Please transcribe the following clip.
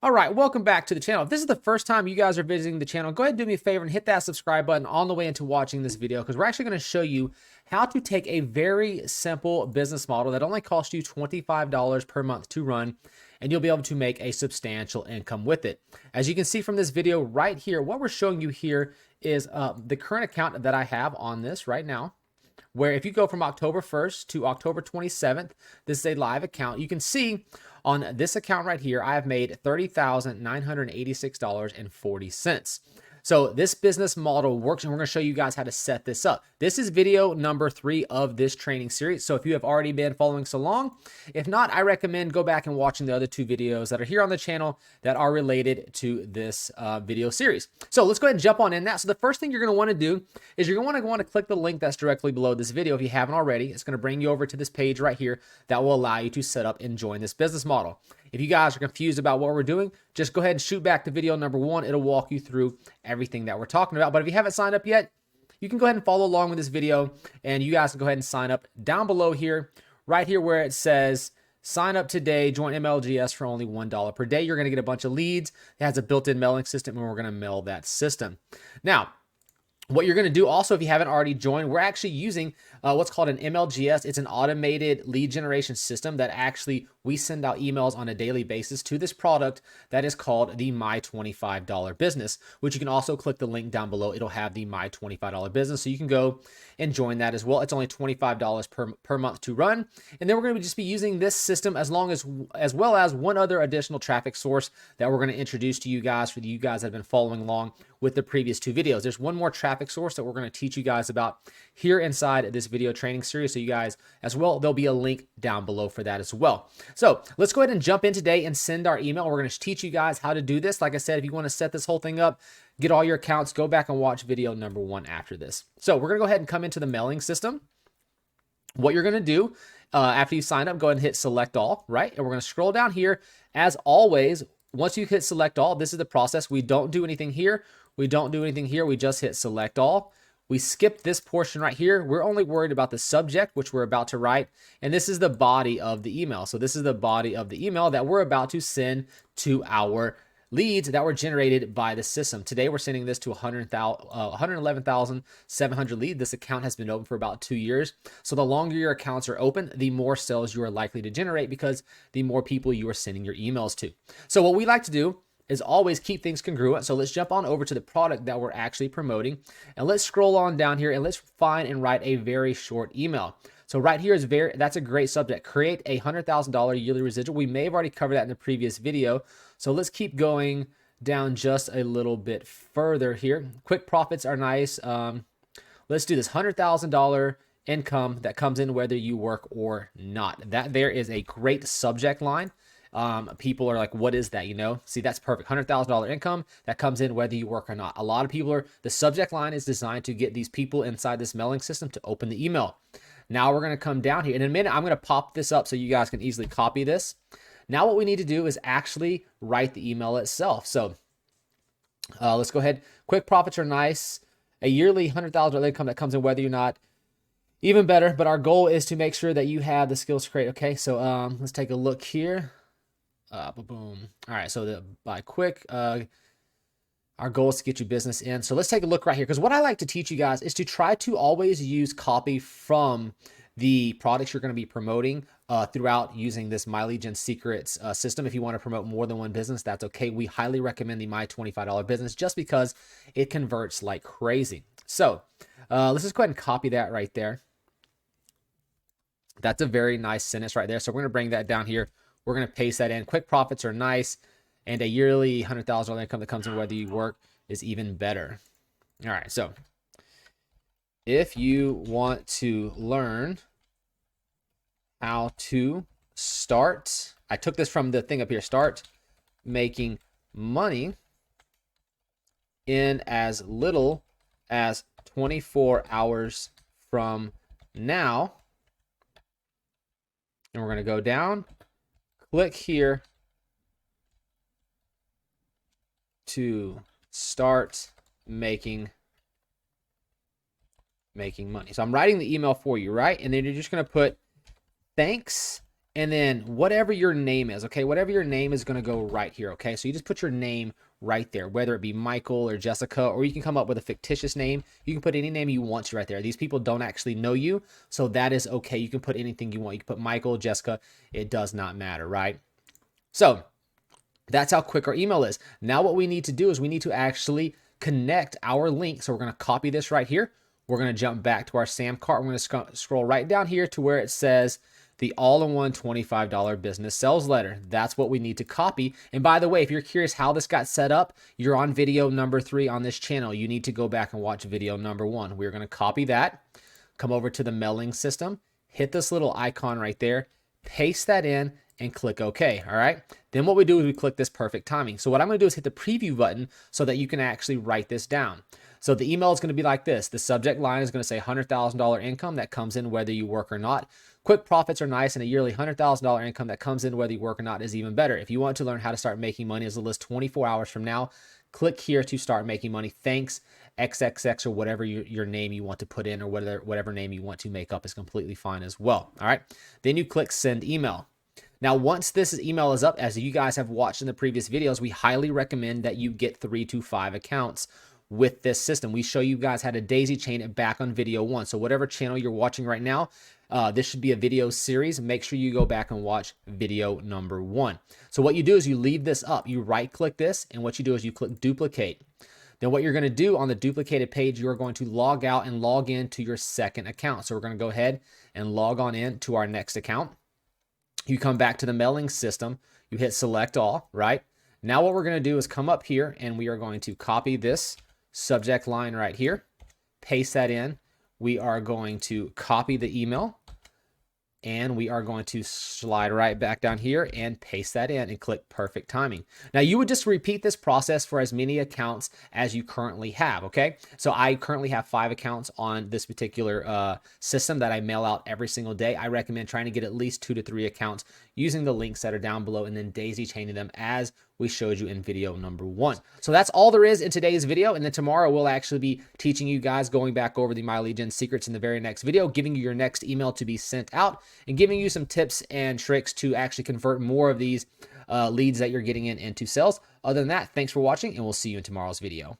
All right, welcome back to the channel. If this is the first time you guys are visiting the channel, go ahead and do me a favor and hit that subscribe button on the way into watching this video, because we're actually going to show you how to take a very simple business model that only costs you $25 per month to run, and you'll be able to make a substantial income with it. As you can see from this video right here, what we're showing you here is the current account that I have on this right now, where if you go from October 1st to October 27th, this is a live account. You can see on this account right here, I have made $30,986.40. So this business model works, and we're going to show you guys how to set this up. This is video number 3 of this training series. So if you have already been following so long, if not, I recommend go back and watching the other 2 videos that are here on the channel that are related to this video series. So let's go ahead and jump on in that. So the first thing you're going to want to do is you're going to want to click the link that's directly below this video. If you haven't already, it's going to bring you over to this page right here that will allow you to set up and join this business model. If you guys are confused about what we're doing, just go ahead and shoot back to video number 1. It'll walk you through everything that we're talking about. But if you haven't signed up yet, you can go ahead and follow along with this video, and you guys can go ahead and sign up down below here, right here where it says sign up today, join MLGS for only $1 per day. You're going to get a bunch of leads. It has a built-in mailing system, and we're going to mail that system. Now, what you're going to do also, if you haven't already joined, we're actually using what's called an MLGS. It's an automated lead generation system that actually we send out emails on a daily basis to this product that is called the My $25 Business, which you can also click the link down below. It'll have the My $25 Business, so you can go and join that as well. It's only $25 per month to run. And then we're going to just be using this system as well as one other additional traffic source that we're going to introduce to you guys for you guys that have been following along with the previous 2 videos. There's one more traffic source that we're going to teach you guys about here inside this video training series. So you guys as well, there'll be a link down below for that as well. So let's go ahead and jump in today and send our email. We're going to teach you guys how to do this. Like I said, if you want to set this whole thing up, get all your accounts, go back and watch video number 1 after this. So we're going to go ahead and come into the mailing system. What you're going to do after you sign up, go ahead and hit select all, right? And we're going to scroll down here. As always, once you hit select all, this is the process. We don't do anything here. We don't do anything here. We just hit select all. We skip this portion right here. We're only worried about the subject, which we're about to write. And this is the body of the email. So this is the body of the email that we're about to send to our leads that were generated by the system. Today, we're sending this to 111,700 leads. This account has been open for about 2 years. So the longer your accounts are open, the more sales you are likely to generate, because the more people you are sending your emails to. So what we like to do is always keep things congruent. So let's jump on over to the product that we're actually promoting, and let's scroll on down here and let's find and write a very short email. So right here is that's a great subject. Create a $100,000 yearly residual. We may have already covered that in the previous video. So let's keep going down just a little bit further here. Quick profits are nice. Let's do this $100,000 income that comes in whether you work or not. That there is a great subject line. People are like, what is that? You know, see, that's perfect. $100,000 income that comes in whether you work or not. A lot of people the subject line is designed to get these people inside this mailing system to open the email. Now we're going to come down here. In a minute, I'm going to pop this up so you guys can easily copy this. Now what we need to do is actually write the email itself. So let's go ahead. Quick profits are nice. A yearly $100,000 income that comes in whether you're not. Even better, but our goal is to make sure that you have the skills to create. Okay, so let's take a look here. Boom. All right, so by quick, our goal is to get you business in. So let's take a look right here, because what I like to teach you guys is to try to always use copy from the products you're going to be promoting throughout using this My Lead Gen Secrets system. If you want to promote more than one business, that's okay. We highly recommend the My $25 Business just because it converts like crazy. So let's just go ahead and copy that right there. That's a very nice sentence right there. So we're going to bring that down here. We're going to paste that in. Quick profits are nice, and a yearly $100,000 income that comes in whether you work is even better. All right, so if you want to learn how to start, I took this from the thing up here, start making money in as little as 24 hours from now. And we're going to go down, click here to start making money. So I'm writing the email for you, right? And then you're just going to put thanks and then whatever your name is, okay? Whatever your name is gonna go right here, okay? So you just put your name right there, whether it be Michael or Jessica, or you can come up with a fictitious name. You can put any name you want to right there. These people don't actually know you, so that is okay. You can put anything you want. You can put Michael, Jessica, it does not matter, right? So that's how quick our email is. Now what we need to do is we need to actually connect our link. So we're going to copy this right here. We're going to jump back to our SAM cart. We're going to scroll right down here to where it says the all-in-one $25 business sales letter. That's what we need to copy. And by the way, if you're curious how this got set up, you're on video number 3 on this channel. You need to go back and watch video number 1. We're going to copy that, come over to the mailing system, hit this little icon right there, paste that in, and click OK. All right. Then what we do is we click this perfect timing. So what I'm going to do is hit the preview button so that you can actually write this down. So the email is going to be like this. The subject line is going to say $100,000 income that comes in whether you work or not. Quick profits are nice, and a yearly $100,000 income that comes in whether you work or not is even better. If you want to learn how to start making money as little as 24 hours from now, click here to start making money. Thanks, XXX, or whatever your name you want to put in, or whatever name you want to make up is completely fine as well. All right. Then you click send email. Now, once this email is up, as you guys have watched in the previous videos, we highly recommend that you get 3 to 5 accounts with this system. We show you guys how to daisy chain it back on video 1. So whatever channel you're watching right now, this should be a video series. Make sure you go back and watch video number 1. So what you do is you leave this up. You right click this, and what you do is you click duplicate. Then what you're going to do on the duplicated page, you're going to log out and log in to your second account. So we're going to go ahead and log on in to our next account. You come back to the mailing system, you hit select all, right? Now what we're going to do is come up here and we are going to copy this subject line right here, paste that in. We are going to copy the email, and we are going to slide right back down here and paste that in and click perfect timing. Now you would just repeat this process for as many accounts as you currently have, okay? So I currently have 5 accounts on this particular system that I mail out every single day. I recommend trying to get at least 2 to 3 accounts using the links that are down below and then daisy chaining them as we showed you in video number 1. So that's all there is in today's video. And then tomorrow we'll actually be teaching you guys, going back over the My Lead Gen secrets in the very next video, giving you your next email to be sent out and giving you some tips and tricks to actually convert more of these leads that you're getting into sales. Other than that, thanks for watching, and we'll see you in tomorrow's video.